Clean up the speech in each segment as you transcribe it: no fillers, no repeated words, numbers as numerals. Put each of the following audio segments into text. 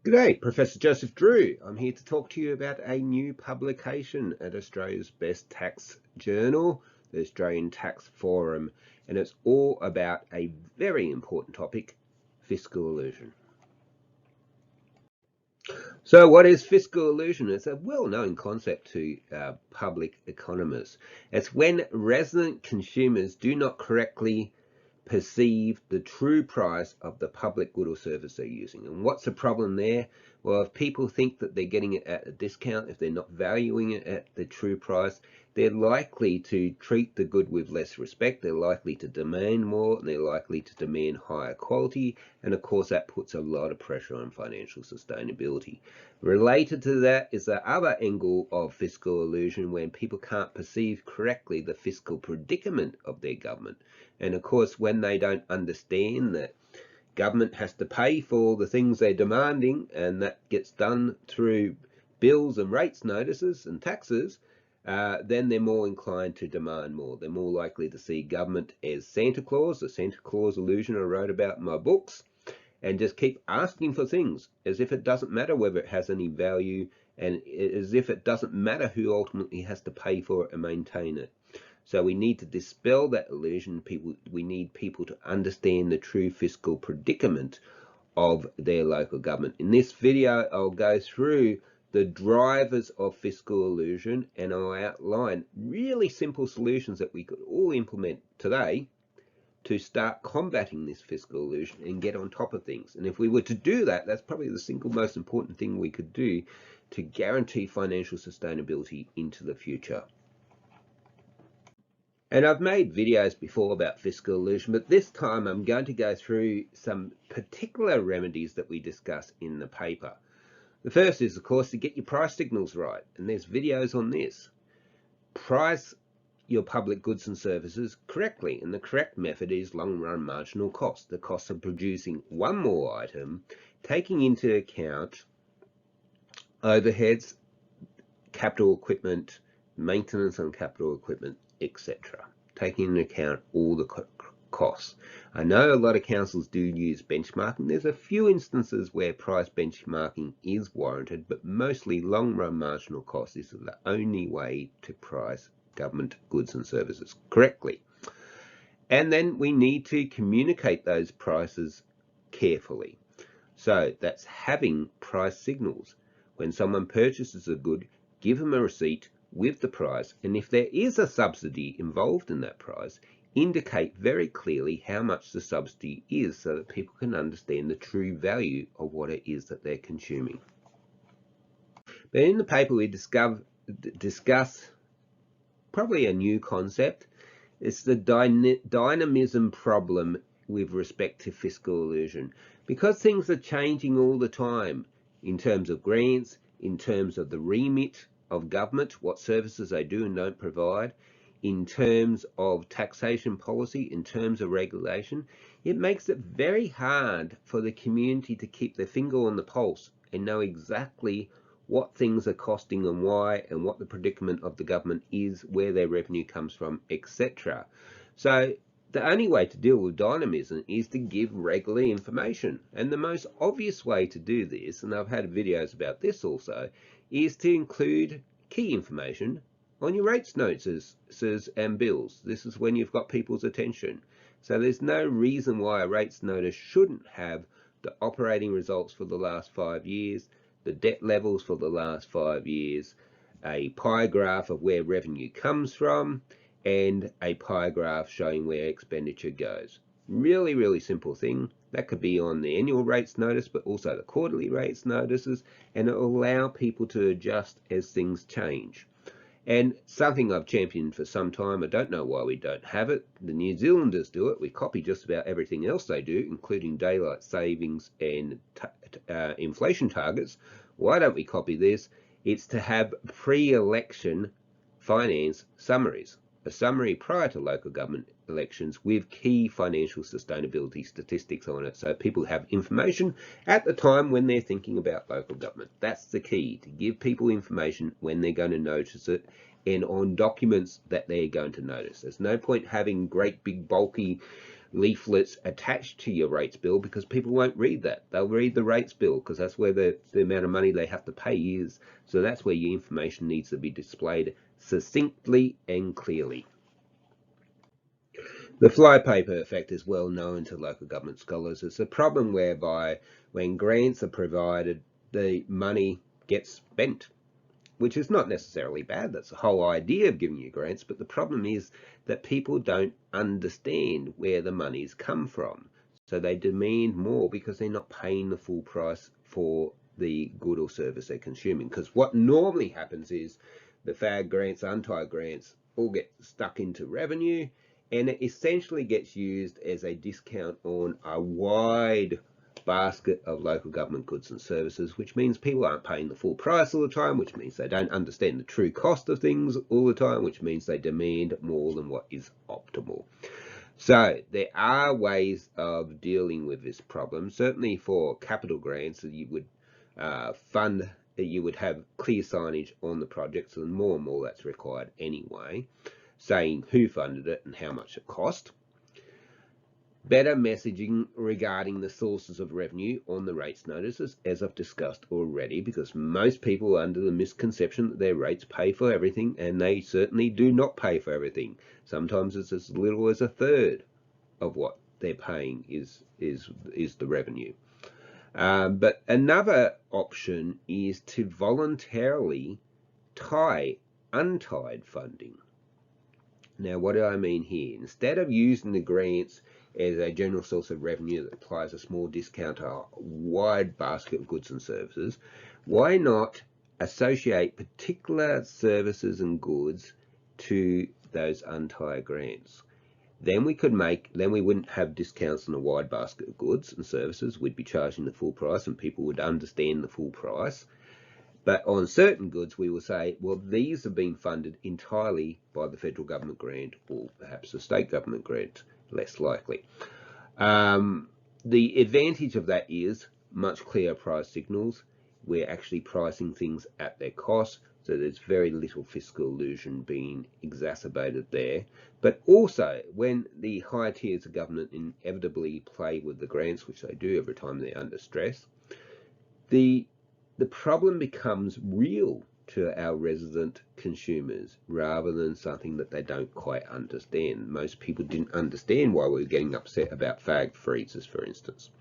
G'day, Professor Joseph Drew. I'm here to talk to you about a new publication at Australia's best tax journal, the Australian Tax Forum, and it's all about a very important topic, fiscal illusion. So what is fiscal illusion? It's a well-known concept to public economists. It's when resident consumers do not correctly perceive the true price of the public good or service they're using. And what's the problem there? Well, if people think that they're getting it at a discount, if they're not valuing it at the true price, they're likely to treat the good with less respect, they're likely to demand more, and they're likely to demand higher quality, and of course that puts a lot of pressure on financial sustainability. Related to that is the other angle of fiscal illusion, when people can't perceive correctly the fiscal predicament of their government. And of course, when they don't understand that government has to pay for the things they're demanding, and that gets done through bills and rates notices and taxes, then they're more inclined to demand more. They're more likely to see government as Santa Claus, the Santa Claus illusion I wrote about in my books, and just keep asking for things as if it doesn't matter whether it has any value, and as if it doesn't matter who ultimately has to pay for it and maintain it. So we need to dispel that illusion. We need people to understand the true fiscal predicament of their local government. In this video, I'll go through the drivers of fiscal illusion, and I'll outline really simple solutions that we could all implement today to start combating this fiscal illusion and get on top of things. And if we were to do that, that's probably the single most important thing we could do to guarantee financial sustainability into the future. And I've made videos before about fiscal illusion, but this time I'm going to go through some particular remedies that we discuss in the paper. The first is, of course, to get your price signals right, and there's videos on this. Price your public goods and services correctly, and the correct method is long-run marginal cost, the cost of producing one more item, taking into account overheads, capital equipment, maintenance on capital equipment, etc., taking into account all the costs. I know a lot of councils do use benchmarking. There's a few instances where price benchmarking is warranted, but mostly long-run marginal cost is the only way to price government goods and services correctly. And then we need to communicate those prices carefully. So that's having price signals. When someone purchases a good, give them a receipt with the price, and if there is a subsidy involved in that price, indicate very clearly how much the subsidy is so that people can understand the true value of what it is that they're consuming. But in the paper we discuss probably a new concept. It's the dynamism problem with respect to fiscal illusion. Because things are changing all the time in terms of grants, in terms of the remit of government, what services they do and don't provide, in terms of taxation policy, in terms of regulation, it makes it very hard for the community to keep their finger on the pulse and know exactly what things are costing and why, and what the predicament of the government is, where their revenue comes from, etc. So the only way to deal with dynamism is to give regular information. And the most obvious way to do this, and I've had videos about this also, is to include key information on your rates notices and bills. This is when you've got people's attention. So there's no reason why a rates notice shouldn't have the operating results for the last 5 years, the debt levels for the last 5 years, a pie graph of where revenue comes from, and a pie graph showing where expenditure goes. Really, really simple thing. That could be on the annual rates notice, but also the quarterly rates notices, and it will allow people to adjust as things change. And something I've championed for some time, I don't know why we don't have it. The New Zealanders do it. We copy just about everything else they do, including daylight savings and inflation targets. Why don't we copy this? It's to have pre-election finance summaries. A summary prior to local government elections with key financial sustainability statistics on it, so people have information at the time when they're thinking about local government. That's the key, to give people information when they're going to notice it and on documents that they're going to notice. There's no point having great big bulky leaflets attached to your rates bill, because people won't read that. They'll read the rates bill because that's where the amount of money they have to pay is. So that's where your information needs to be displayed succinctly and clearly. The flypaper effect is well known to local government scholars. It's a problem whereby when grants are provided, the money gets spent, which is not necessarily bad. That's the whole idea of giving you grants. But the problem is that people don't understand where the money's come from. So they demand more because they're not paying the full price for the good or service they're consuming. Because what normally happens is the FAG grants, UNTIE grants all get stuck into revenue, and it essentially gets used as a discount on a wide basket of local government goods and services, which means people aren't paying the full price all the time, which means they don't understand the true cost of things all the time, which means they demand more than what is optimal. So there are ways of dealing with this problem. Certainly for capital grants, you would you would have clear signage on the projects, and more that's required anyway, saying who funded it and how much it cost. Better messaging regarding the sources of revenue on the rates notices, as I've discussed already, because most people are under the misconception that their rates pay for everything, and they certainly do not pay for everything. Sometimes it's as little as a third of what they're paying is the revenue. But another option is to voluntarily tie untied funding. Now, what do I mean here? Instead of using the grants as a general source of revenue that applies a small discount to a wide basket of goods and services, why not associate particular services and goods to those untied grants? Then we wouldn't have discounts on a wide basket of goods and services. We'd be charging the full price and people would understand the full price. But on certain goods, we will say, well, these have been funded entirely by the federal government grant, or perhaps the state government grant, less likely. The advantage of that is much clearer price signals. We're actually pricing things at their cost, so there's very little fiscal illusion being exacerbated there. But also, when the higher tiers of government inevitably play with the grants, which they do every time they're under stress, the problem becomes real to our resident consumers rather than something that they don't quite understand. Most people didn't understand why we were getting upset about fag freezes, for instance.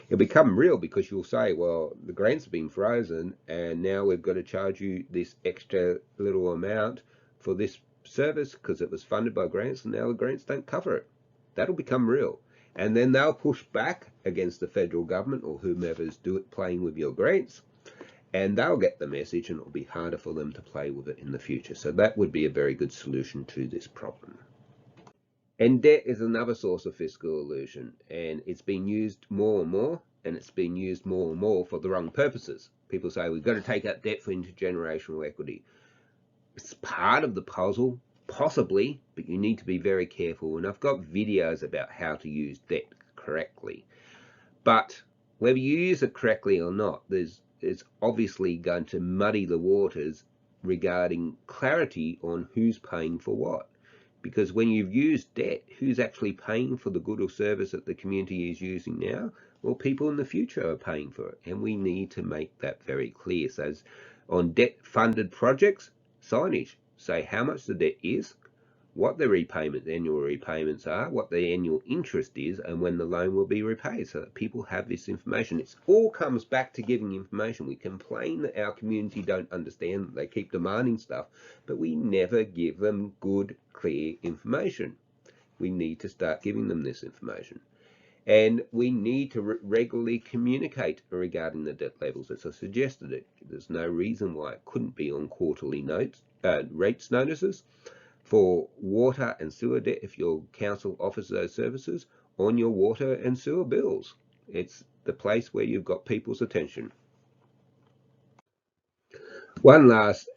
It'll become real because you'll say, well, the grants have been frozen and now we've got to charge you this extra little amount for this service because it was funded by grants and now the grants don't cover it. That'll become real. And then they'll push back against the federal government or whomever's playing with your grants, and they'll get the message and it'll be harder for them to play with it in the future. So that would be a very good solution to this problem. And debt is another source of fiscal illusion, and it's been used more and more, and it's been used more and more for the wrong purposes. People say we've got to take out debt for intergenerational equity. It's part of the puzzle, possibly, but you need to be very careful. And I've got videos about how to use debt correctly. But whether you use it correctly or not, it's obviously going to muddy the waters regarding clarity on who's paying for what. Because when you've used debt, who's actually paying for the good or service that the community is using now? Well, people in the future are paying for it, and we need to make that very clear. So on debt-funded projects, signage, say how much the debt is, what the annual repayments are, what the annual interest is, and when the loan will be repaid, so that people have this information. It all comes back to giving information. We complain that our community don't understand, that they keep demanding stuff, but we never give them good, clear information. We need to start giving them this information. And we need to regularly communicate regarding the debt levels, as I suggested it. There's no reason why it couldn't be on quarterly rates notices. For water and sewer debt, if your council offers those services, on your water and sewer bills. It's the place where you've got people's attention. One last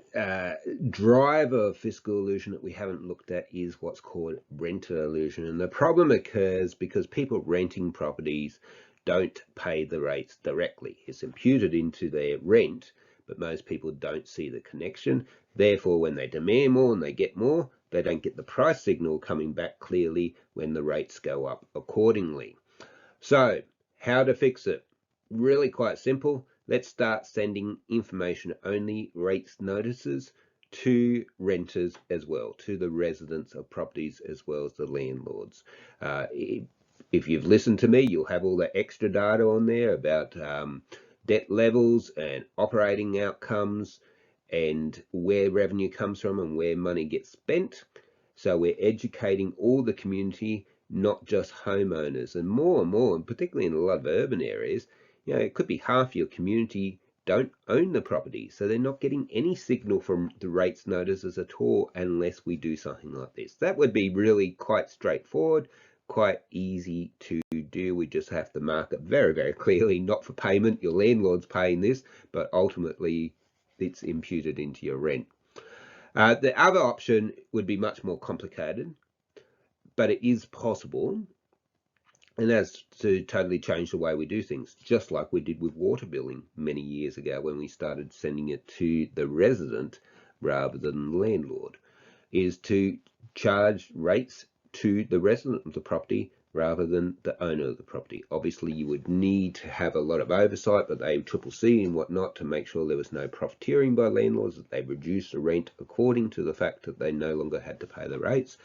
driver of fiscal illusion that we haven't looked at is what's called renter illusion. And the problem occurs because people renting properties don't pay the rates directly. It's imputed into their rent, but most people don't see the connection. Therefore, when they demand more and they get more, they don't get the price signal coming back clearly when the rates go up accordingly. So, how to fix it? Really quite simple. Let's start sending information only rates notices to renters as well, to the residents of properties as well as the landlords. If you've listened to me, you'll have all the extra data on there about debt levels and operating outcomes and where revenue comes from and where money gets spent. So we're educating all the community, not just homeowners, and more, and particularly in a lot of urban areas, it could be half your community don't own the property, so they're not getting any signal from the rates notices at all unless we do something like this. That would be really quite straightforward, quite easy to do. We just have to mark it very, very clearly, not for payment. Your landlord's paying this, but ultimately it's imputed into your rent. The other option would be much more complicated, but it is possible, and that's to totally change the way we do things, just like we did with water billing many years ago when we started sending it to the resident rather than the landlord, is to charge rates to the resident of the property rather than the owner of the property. Obviously, you would need to have a lot of oversight by the ACCC and whatnot to make sure there was no profiteering by landlords, that they reduced the rent according to the fact that they no longer had to pay the rates.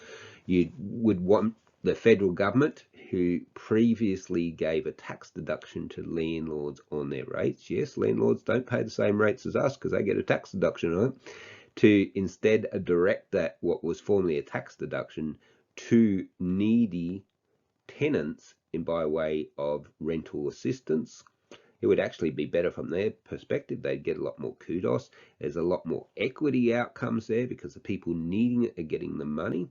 You would want the federal government, who previously gave a tax deduction to landlords on their rates. Yes, landlords don't pay the same rates as us because they get a tax deduction on it, to instead direct that, what was formerly a tax deduction, to needy tenants in by way of rental assistance. It would actually be better from their perspective. They'd get a lot more kudos. There's a lot more equity outcomes there because the people needing it are getting the money,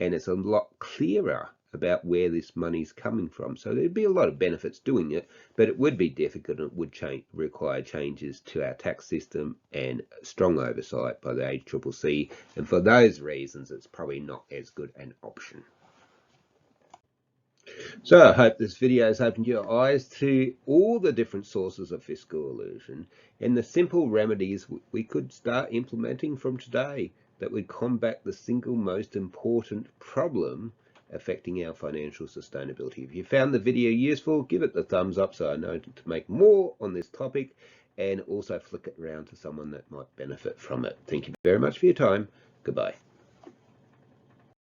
and it's a lot clearer about where this money's coming from. So there'd be a lot of benefits doing it, but it would be difficult and it would require changes to our tax system and strong oversight by the ACCC. And for those reasons, it's probably not as good an option. So I hope this video has opened your eyes to all the different sources of fiscal illusion and the simple remedies we could start implementing from today that would combat the single most important problem affecting our financial sustainability. If you found the video useful, give it the thumbs up so I know to make more on this topic, and also flick it around to someone that might benefit from it. Thank you very much for your time. Goodbye.